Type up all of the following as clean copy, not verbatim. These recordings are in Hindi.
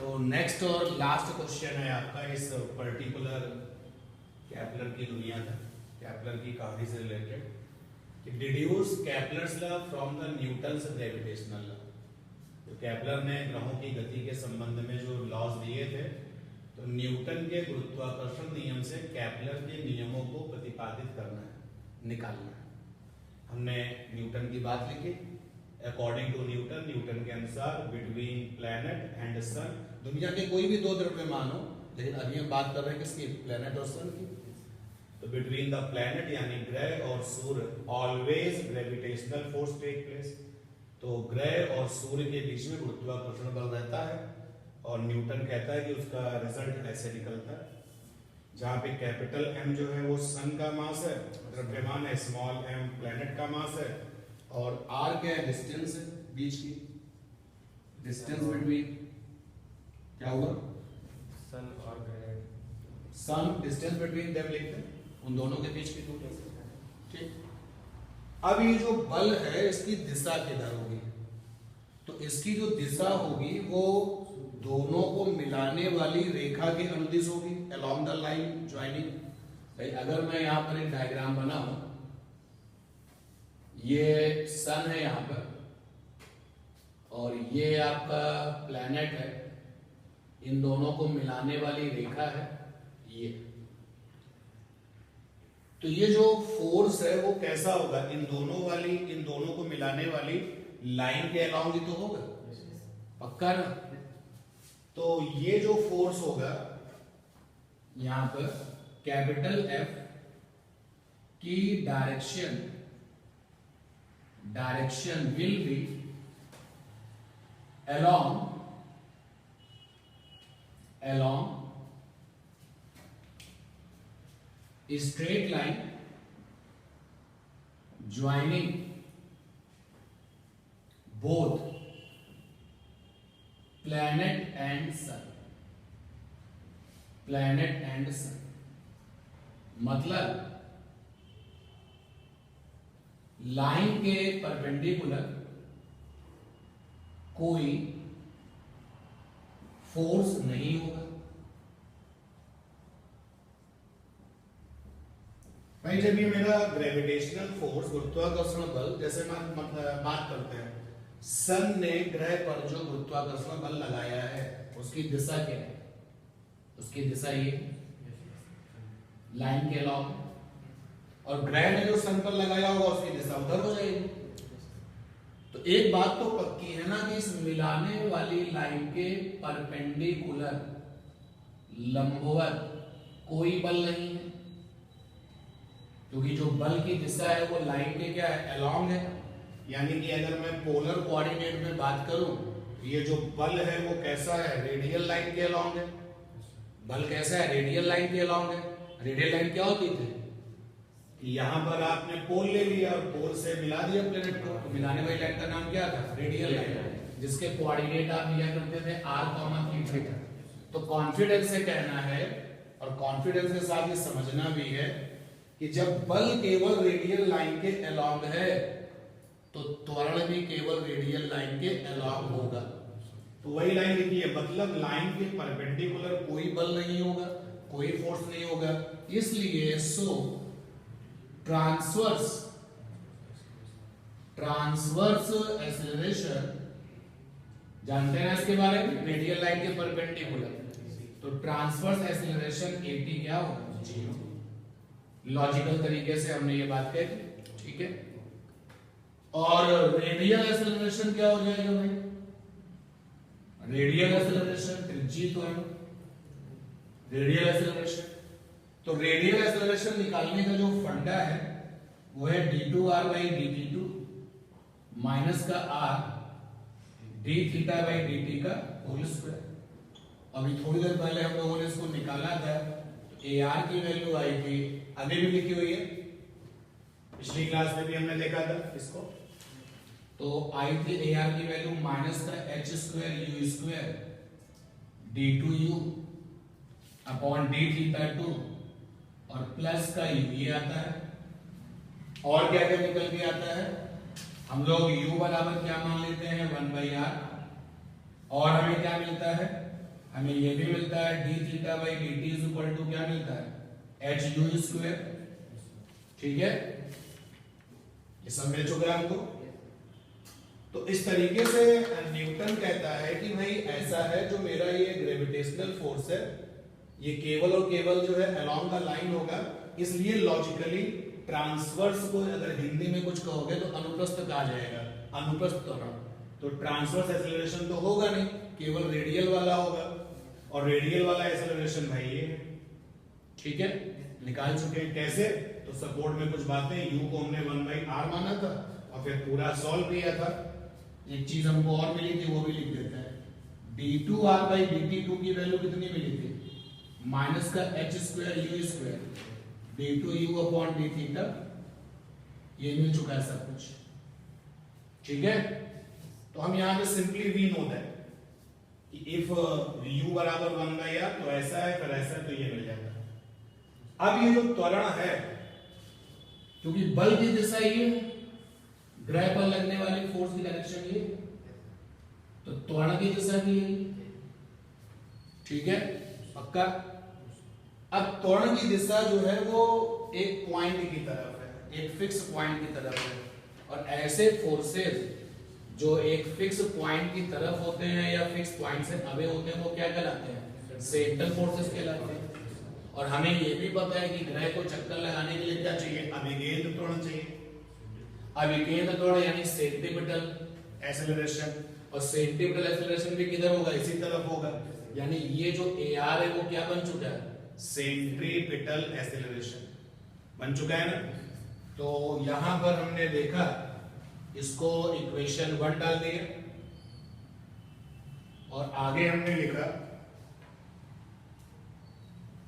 तो नेक्स्ट और लास्ट क्वेश्चन है आपका इस पर्टिकुलर केपलर की दुनिया का, केपलर की कहानी से related. Deduce Kepler's law from the Newton's gravitational law. तो केपलर ने ग्रहों की गति के संबंध में जो लॉज दिए थे, तो न्यूटन के गुरुत्वाकर्षण नियम से केपलर के नियमों को प्रतिपादित करना है, निकालना है। हमने न्यूटन की बात लिखी। अकॉर्डिंग टू न्यूटन, न्यूटन के अनुसार बिटवीन प्लैनेट एंड सन, दुनिया के कोई भी दो द्रव्यमान हो, लेकिन अभी हम बात कर रहे हैं किसकी, प्लैनेट और सन की। तो बिटवीन द प्लैनेट यानी ग्रह और सूर्य always gravitational force take place. तो ग्रह और सूर्य के बीच में गुरुत्वाकर्षण बल रहता है, और न्यूटन कहता है कि उसका रिजल्ट ऐसे निकलता है, जहां पे कैपिटल एम जो है वो सन का मास है, द्रव्यमान है, स्मॉल एम प्लैनेट का मास है, और आर क्या है, डिस्टेंस है बीच की, डिस्टेंस बिटवीन क्या हुआ, सन और ग्रह, सन डिस्टेंस बिटवीन देम लिखते हैं, उन दोनों के बीच की दूरी। ठीक, अब ये जो बल है इसकी दिशा किधर होगी, तो इसकी जो दिशा होगी वो दोनों को मिलाने वाली रेखा के अनुदिश होगी, अलोंग द लाइन ज्वाइनिंग। भाई अगर मैं यहां पर एक डायग्राम बनाऊं, ये सन है यहां पर, और ये आपका प्लैनेट है, इन दोनों को मिलाने वाली रेखा है ये। तो ये जो फोर्स है वो कैसा होगा, इन दोनों को मिलाने वाली लाइन के अलाउंग ही तो होगा, पक्का ना। तो ये जो फोर्स होगा यहां पर कैपिटल एफ की direction will be along a straight line joining both planet and sun। मतलब लाइन के परपेंडिकुलर कोई फोर्स नहीं होगा। भाई जब ये मेरा ग्रेविटेशनल फोर्स, गुरुत्वाकर्षण बल, जैसे बात करते हैं, सन ने ग्रह पर जो गुरुत्वाकर्षण बल लगाया है उसकी दिशा क्या है, उसकी दिशा ये लाइन के अलॉन्ग, और ग्रह ने जो सन पर लगाया होगा उसकी दिशा उधर हो जाएगी। तो एक बात तो पक्की है ना कि इस मिलाने वाली लाइन के परपेंडिकुलर लंबवत कोई बल नहीं है, क्योंकि जो बल की दिशा है वो लाइन के क्या है, अलोंग है। यानी कि अगर मैं पोलर कोऑर्डिनेट में बात करूं, तो ये जो बल है वो कैसा है, रेडियल लाइन के अलोंग है। बल कैसा है, रेडियल लाइन के अलोंग है। रेडियल लाइन क्या होती थी, यहां पर आपने पोल ले लिया और पोल से मिला दिया प्लेनेट को, तो मिलाने वाली लाइन का नाम क्या था, रेडियल लाइन, जिसके कोऑर्डिनेट आप लिया करते थे r, थीटा। तो कॉन्फिडेंस से कहना है, और कॉन्फिडेंस के साथ ये समझना भी है कि जब बल केवल रेडियल लाइन के अलोंग है, तो त्वरण भी केवल रेडियल लाइन के अलोंग होगा। तो वही लाइन लिखी है, मतलब लाइन के परपेंडिकुलर कोई बल नहीं होगा, कोई फोर्स नहीं होगा। इसलिए सो ट्रांसवर्स एक्सेलरेशन, जानते हैं इसके बारे में, रेडियल लाइन के परपेंडिकुलर, तो ट्रांसवर्स एक्सेलरेशन at क्या होगा, 0। लॉजिकल तरीके से हमने ये बात कही, ठीक है। और रेडियल एक्सेलरेशन क्या हो जाएगा भाई, रेडियल एक्सेलरेशन त्रिज्यी तो है, रेडियल एक्सेलरेशन। तो रेडियल एक्सेलरेशन निकालने का जो फंडा है वो है d2r/dt2 माइनस का r dθ/dt का होल स्क्वायर। अभी थोड़ी देर पहले हम लोगों ने इसको निकाला था, तो ar की वैल्यू आई थी, अभी भी लिखी हुई है, पिछली क्लास में भी हमने देखा था इसको, तो आई थी ar की वैल्यू माइनस का h² d2u अपॉन dθ2 और प्लस का u ये आता है। और क्या क्या निकल के आता है, हम लोग u बराबर क्या मान लेते हैं, 1/r, और हमें क्या मिलता है हमें ये भी मिलता है D theta by D T is equal to क्या मिलता है एच यू स्क्वायर। ठीक है, ये सब मिल चुका है हमको। तो इस तरीके से न्यूटन कहता है कि भाई ऐसा है जो मेरा ये ग्रेविटेशनल फोर्स है ये केवल और केवल जो है अलोंग द लाइन होगा, इसलिए लॉजिकली ट्रांसवर्स को अगर हिंदी में कुछ कहोगे तो अनुप्रस्थ कहा जाएगा, अनुप्रस्थ त्वरण। तो ट्रांसवर्स एक्सेलरेशन तो होगा नहीं, केवल रेडियल वाला होगा, और रेडियल वाला एक्सेलरेशन भाई ये है। ठीक है, निकाल चुके हैं। कैसे? तो सपोर्ट में कुछ बातें, u को हमने 1/r माना था और फिर पूरा सॉल्व किया था। एक चीज हमको और मिली थी वो भी लिख देते हैं, d2r बाई dt2 की वैल्यू कितनी मिली थी? माइनस का h square u square d2u upon d theta, ये मिल चुका है सब कुछ। ठीक है, तो हम यहां पे सिंपली वी नो दैट कि इफ u बराबर 1/r तो ऐसा है, फिर ऐसा है, तो ये मिल जाता है। अब ये जो त्वरण है, क्योंकि बल की दिशा ये है, ग्रह पर लगने वाली फोर्स की डायरेक्शन ये, तो त्वरण की दिशा भी है। ठीक है, पक्का। अब त्वरण की दिशा जो है वो एक पॉइंट की तरफ है, एक फिक्स पॉइंट की तरफ है, और ऐसे फोर्सेस जो एक फिक्स पॉइंट की तरफ होते हैं या फिक्स पॉइंट से अवे होते हैं वो क्या कहलाते हैं? सेंट्रल फोर्सेस कहलाते हैं। और हमें ये भी पता है कि ग्रह को चक्कर लगाने के लिए क्या चाहिए? अभिकेंद्र त्वरण चाहिए। अभिकेंद्र त्वरण यानी सेंट्रीपिटल एक्सेलरेशन, और सेंट्रीपिटल एक्सेलरेशन भी किधर होगा? इसी तरफ होगा। यानी ये जो AR है वो क्या बन चुका है? सेंट्रीपिटल एक्सेलरेशन बन चुका है ना। तो यहां पर हमने देखा, इसको इक्वेशन 1 डाल दिया, और आगे हमने लिखा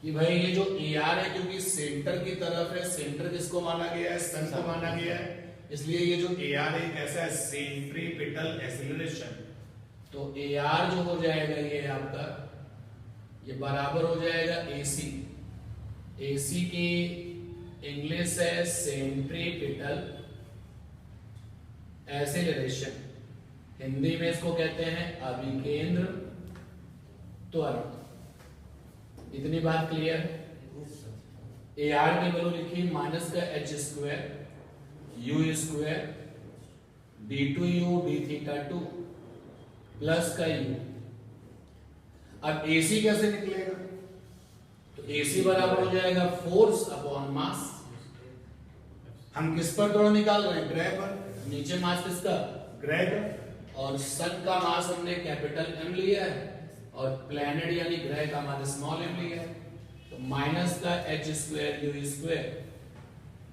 कि भाई ये जो AR है क्योंकि सेंटर की तरफ है, सेंटर किसको माना गया है? सन को माना गया है, इसलिए ये जो AR है कैसा है? Centripetal acceleration. तो AR जो हो जाएगा ये आपका, ये बराबर हो जाएगा AC। AC की इंग्लिश है सेंट्रीपिटल एक्सेलरेशन, हिंदी में इसको कहते हैं अभिकेंद्र त्वरण। इतनी बात क्लियर है? AR की वैल्यू लिखी माइनस का h square u square d2u d theta 2 plus का u। अब AC कैसे निकलेगा? तो AC बराबर हो जाएगा फोर्स अपॉन मास। हम किस पर त्वरण निकाल रहे हैं? ग्रह पर। नीचे मास किसका? ग्रह का। और सन का मास हमने कैपिटल M लिया है, और प्लैनेट यानी ग्रह का मान स्मॉल m लिया है। तो माइनस का h square u square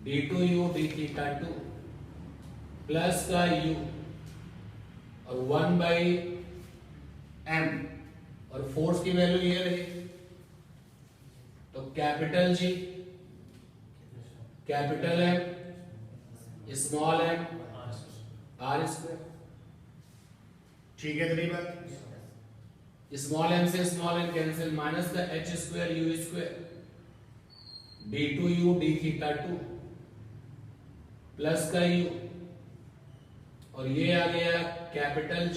d2u d theta 2 plus का u और 1/m, और फोर्स की वैल्यू ये रही, तो capital G capital M small m r square. ठीक है, इतनी बात। स्मॉल m से स्मॉल m कैंसिल, माइनस का h square u square d2u d theta 2 plus का u, और ये आ गया capital G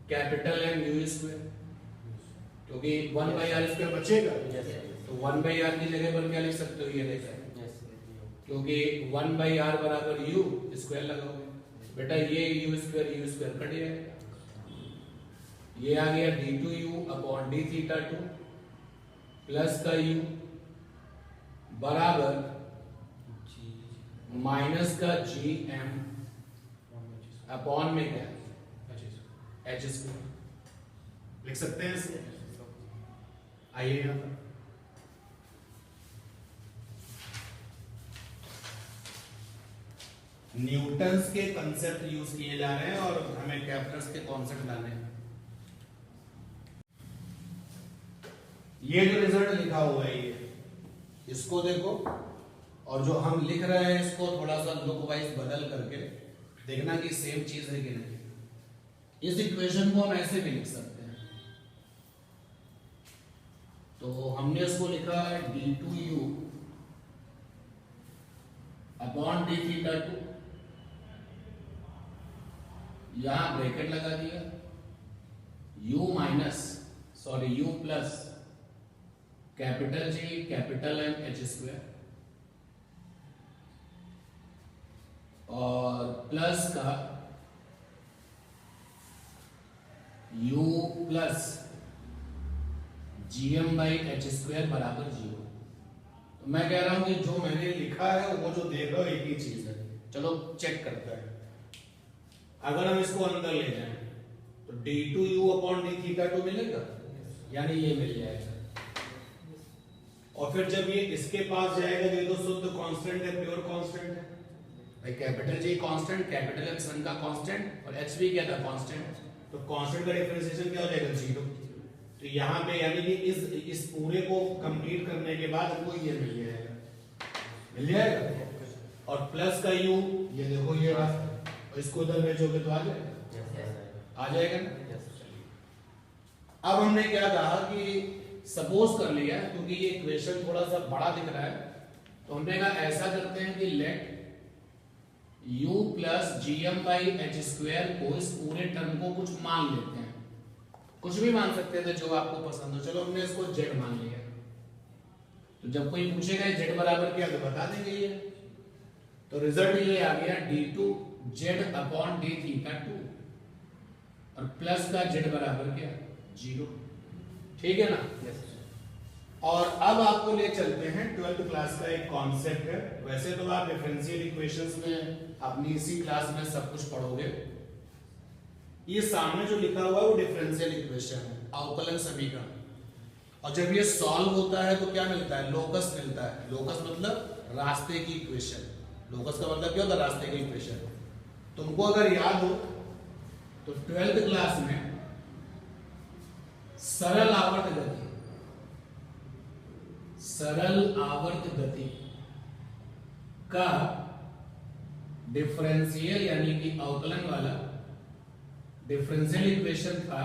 capital M u square, क्योंकि 1/r स्क्वायर बचेगा। तो 1/r की जगह पर क्या लिख सकते हो? ये देखा, क्योंकि 1/r बराबर u स्क्वायर लगाओगे बेटा, ये u स्क्वायर कट जाएगा। ये आ गया d2u upon d theta 2 plus का u बराबर माइनस का gm अपॉन में क्या? h स्क्वायर लिख सकते हैं इसे। आइए यहां पर न्यूटन्स के कंसेप्ट यूज किए जा रहे हैं और हमें कैप्लर्स के कॉन्सेप्ट लाने हैं। ये जो रिजल्ट लिखा हुआ है ये, इसको देखो, और जो हम लिख रहे हैं इसको थोड़ा सा लुक वाइज बदल करके देखना कि सेम चीज है कि नहीं। इस इक्वेशन को हम ऐसे भी लिख सकते हैं। तो हमने इसको लिखा है d2u अपॉन d थीटा 2, यहां ब्रैकेट लगा दिया, u minus sorry u plus capital G capital M H square और प्लस का u plus GM by H square बराबर 0। तो मैं कह रहा हूं कि जो मैंने लिखा है वो जो देख रहा हो एक ही चीज है। चलो चेक करते हैं। अगर हम इसको अंदर ले जाएं तो d2u अपॉन d थीटा 2 मिलेगा, यानी ये मिल जाएगा। और फिर जब ये इसके पास जाएगा तो ये तो शुद्ध कांस्टेंट है, प्योर कांस्टेंट है भाई। Capital G constant, capital M सन का कांस्टेंट और h भी क्या था कांस्टेंट। तो कांस्टेंट का डिफरेंशिएशन क्या हो जाएगा 0। तो यहाँ पे यानी कि इस पूरे को कंप्लीट करने के बाद हमको ये मिल जाएगा। और प्लस का u ये देखो ये और इसको इधर भेजोगे तो आ जाएगा ना। अब हमने क्या कहा कि सपोज कर लिया, क्योंकि ये इक्वेशन थोड़ा सा बड़ा दिख रहा है, तो हमने कहा ऐसा करते हैं कि let u plus GM by H square को, इस पूरे टर्म को कुछ मान लेते हैं। कुछ भी मान सकते थे जो आपको पसंद हो। चलो हमने इसको z मान लिया। तो जब कोई पूछेगा z बराबर क्या तो बता देंगे ये। तो रिजल्ट ये आ गया d2 z upon d theta 2 और प्लस का z बराबर क्या 0। ठीक है ना। और अब आपको ले चलते हैं 12th क्लास का एक कॉन्सेप्ट है। वैसे तो आप डिफरेंशियल इक्वेशंस में अपनी इसी क्लास में सब कुछ पढ़ोगे। ये सामने जो लिखा हुआ है वो डिफरेंशियल इक्वेशन है, अवकलन समीकरण। और जब ये सॉल्व होता है तो क्या मिलता है, लोकस मिलता है। लोकस मतलब रास्ते की इक्वेशन। लोकस का मतलब क्या होता है, रास्ते की इक्वेशन। तुमको अगर याद हो तो 12th क्लास में सरल आवर्त गति का डिफरेंशियल यानी कि अवकलन वाला डिफरेंशियल इक्वेशन था,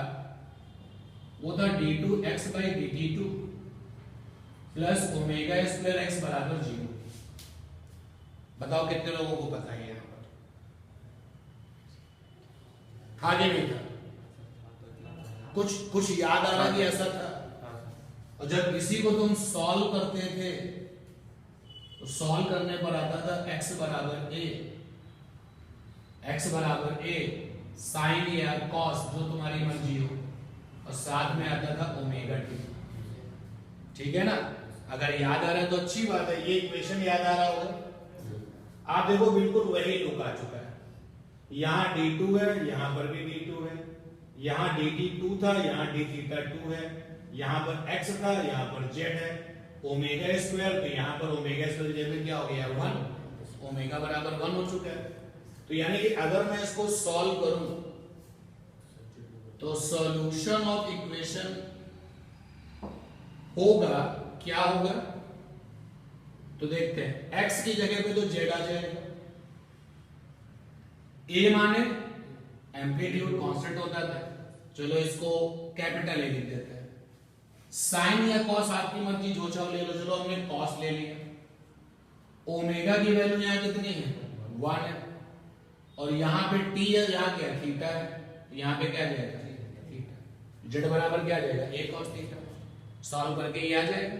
वो था d2x by dt2 plus omega square x बराबर 0। बताओ कितने लोगों को पता है यहां पर। आगे नहीं था, कुछ याद आ रहा कि ऐसा था। और जब इसी को तुम सॉल्व करते थे तो सॉल्व करने पर आता था x बराबर a साइन या कॉस जो तुम्हारी मर्जी हो, और साथ में आता था ओमेगा टी। ठीक है ना। अगर याद आ रहा है तो अच्छी बात है, ये इक्वेशन याद आ रहा होगा। आप देखो बिल्कुल वही लुक आ चुका है। यहां d2 है, यहां पर भी d2 है, यहां dt2 था, यहां d थीटा 2 है, यहां पर x था, यहां पर z है, ओमेगा स्क्वायर, तो यहां पर ओमेगा स्क्वायर की जगह क्या हो गया 1, ओमेगा बराबर 1 हो चुका है। तो यानी कि अगर मैं इसको सॉल्व करूं तो सॉल्यूशन ऑफ इक्वेशन होगा क्या होगा, तो देखते हैं। x की जगह पे तो z आ जाएगा, a माने एम्पलीट्यूड कांस्टेंट होता था, चलो इसको कैपिटल A लिख देते हैं। साइन या कॉस आपकी मर्जी जो चाहो ले लो, चलो हमने कॉस ले लिया। ओमेगा की वैल्यू यहां कितनी है 1 है, और यहां पे t है, यहां क्या थीटा है, यहां पे क्या जाएगा थीटा। z बराबर क्या आ जाएगा a cos थीटा। सॉल्व करके ये आ जाएगा।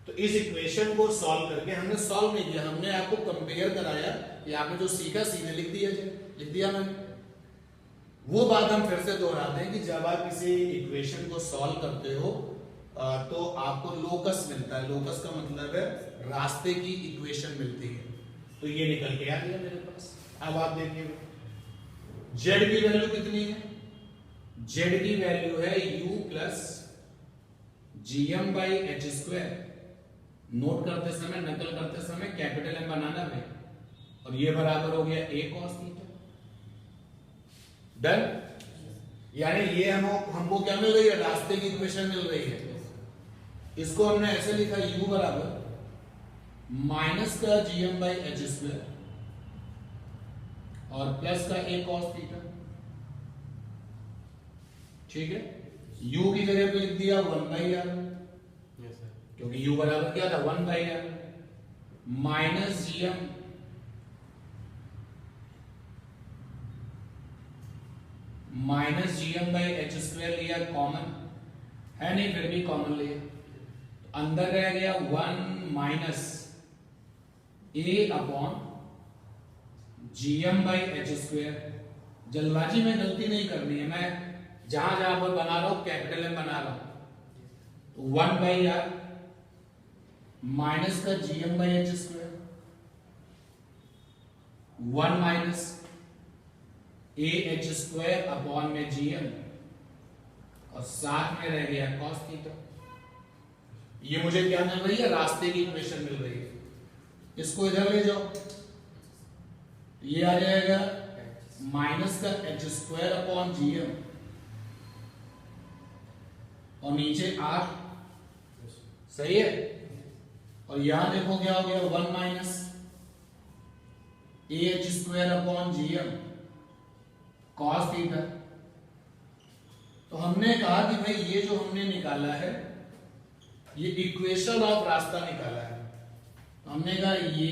तो इस इक्वेशन को सॉल्व करके, हमने सॉल्व नहीं किया, हमने आपको कंपेयर कराया। ये आपने जो सीखा सीधे लिख दिया मैंने। वो बात हम फिर से दोहराते हैं कि जब आप किसी इक्वेशन को सॉल्व करते हो तो आपको लोकस मिलता है। लोकस का मतलब है रास्ते की इक्वेशन मिलती है। तो ये निकल के आ गया मेरे पास। अब आप देखिए z की वैल्यू कितनी है, z की वैल्यू है u plus GM by H square. Note करते समय, नकल करते समय कैपिटल M बनाना है, और ये बराबर हो गया a cos थीटा। डन। यानी ये हमको क्या मिल रही है, रास्ते की इक्वेशन मिल रही है। इसको हमने ऐसे लिखा u बराबर माइनस का GM बाई एच स्क्वायर और प्लस का a cos थीटा। ठीक है। u की जगह पे लिख दिया 1/r, क्योंकि u बराबर क्या था 1/r, minus GM by H square लिया कॉमन, है नहीं, फिर भी कॉमन लिया, अंदर रह गया 1 माइनस ए अपॉन gm/h²। जल्दबाजी में गलती नहीं करनी है, मैं जहां जहां पर बना रहा हूं कैपिटल M बना रहा हूं। 1/r माइनस का gm/h², 1 माइनस ah² अपॉन में gm, और साथ में रह गया cos थीटा। ये मुझे क्या मिल रही है? रास्ते की इक्वेशन मिल रही है। इसको इधर ले जाओ, ये आ जाएगा माइनस का h² अपॉन gm, और नीचे r, सही है। और यहां देखो क्या हो गया, 1 minus ah² upon gm cos theta. तो हमने कहा कि भाई ये जो हमने निकाला है ये इक्वेशन ऑफ रास्ता निकाला है, तो हमने कहा ये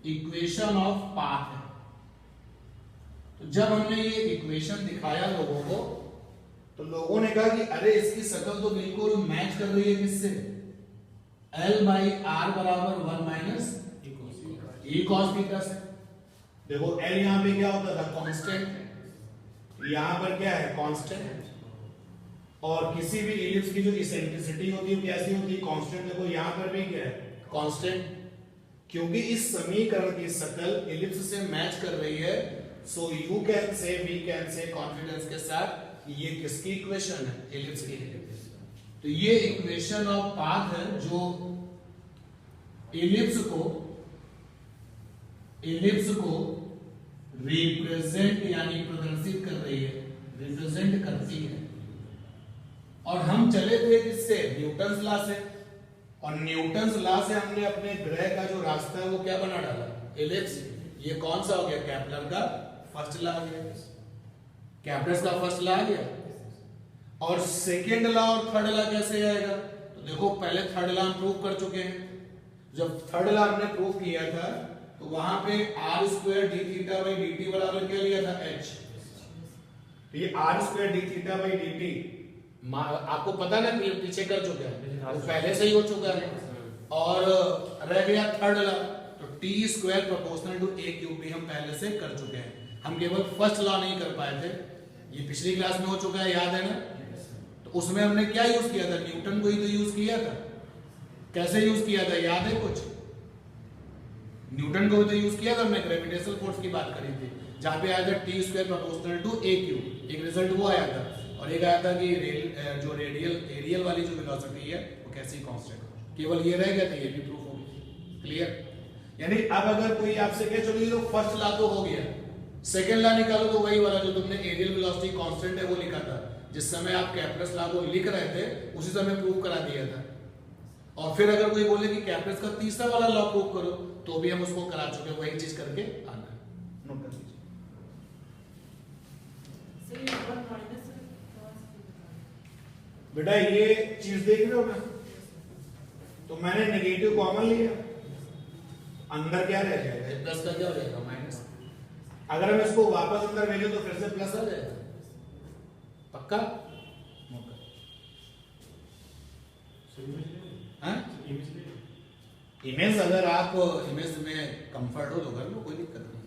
इक्वेशन ऑफ पाथ है। तो जब हमने ये इक्वेशन दिखाया लोगों को, तो लोगों ने कहा कि अरे इसकी शक्ल तो बिल्कुल मैच कर रही है किससे, L/r बराबर 1 माइनस e cos थीटा से। देखो L यहां पे क्या होता था, कांस्टेंट, यहां पर क्या है, कांस्टेंट। और किसी भी इलिप्स की जो इसेंट्रिसिटी होती है कैसी होती है, कांस्टेंट। देखो यहां पर भी क्या है, कांस्टेंट, क्योंकि इस समीकरण की शक्ल इलिप्स से मैच कर रही है। So you can say, we can say confidence के साथ ये किसकी इक्वेशन है, इलिप्स की। तो ये इक्वेशन ऑफ पाथ है जो इलिप्स को रिप्रेजेंट यानी प्रदर्शित कर रही है, रिप्रेजेंट करती है। और हम चले थे किससे, न्यूटन्स लॉ से, और न्यूटन्स लॉ से हमने अपने ग्रह का जो रास्ता है वो क्या बना डाला, इलिप्स। ये कौन सा हो गया, केपलर का फर्स्ट लॉ आ गया, केपलर का फर्स्ट लॉ आ गया। और सेकेंड लॉ और थर्ड लॉ कैसे आएगा, तो देखो पहले थर्ड लॉ हम प्रूव कर चुके हैं। जब थर्ड लॉ हमने प्रूव किया था तो वहां पे r² dθ/dt बराबर क्या लिया था, h। तो ये r² dθ/dt आपको पता ना, पीछे कर चुके हैं, वो पहले से ही हो चुका है। और रह गया थर्ड लॉ, तो t² प्रोपोर्शनल टू a³ भी हम पहले से कर चुके हैं। हम केवल फर्स्ट लॉ नहीं कर पाए थे, ये पिछली क्लास में हो चुका है, याद है ना। तो उसमें हमने क्या यूज किया था, न्यूटन को ही तो यूज किया था। कैसे यूज किया था, याद है कुछ, न्यूटन को तो यूज किया था हमने, ग्रेविटेशनल फोर्स की बात करी थी, जहां पे आया था t² प्रोपोर्शनल टू a³। एक रिजल्ट वो आया था, और एक आया था कि जो एरियल वाली जो वेलोसिटी है वो कैसी कांस्टेंट। केवल ये रह गया था, ये भी प्रूफ हो गया, क्लियर। यानी अब अगर कोई आपसे कहे चलो ये तो फर्स्ट लॉ तो हो गया, सेकंड लॉ निकालो, तो वही वाला जो तुमने एरियल वेलोसिटी कांस्टेंट है वो लिखा था, जिस समय आप कैपलर्स लॉ को लिख रहे थे उसी समय प्रूव करा दिया था। और फिर अगर कोई बोले कि कैपलर्स का तीसरा वाला लॉ प्रूव करो, तो भी हम उसको करा चुके, वही चीज करके आना है, नोट कर लीजिए। बेटा ये चीज देख रहे हो ना, तो मैंने नेगेटिव कॉमन लिया, अंदर क्या रह जाएगा, प्लस का क्या हो जाएगा, माइनस। अगर हम इसको वापस अंदर भेजें तो फिर से प्लस आ जाएगा, पक्का। इमेज अगर आप इमेज में कंफर्ट हो तो कर लो, कोई दिक्कत नहीं।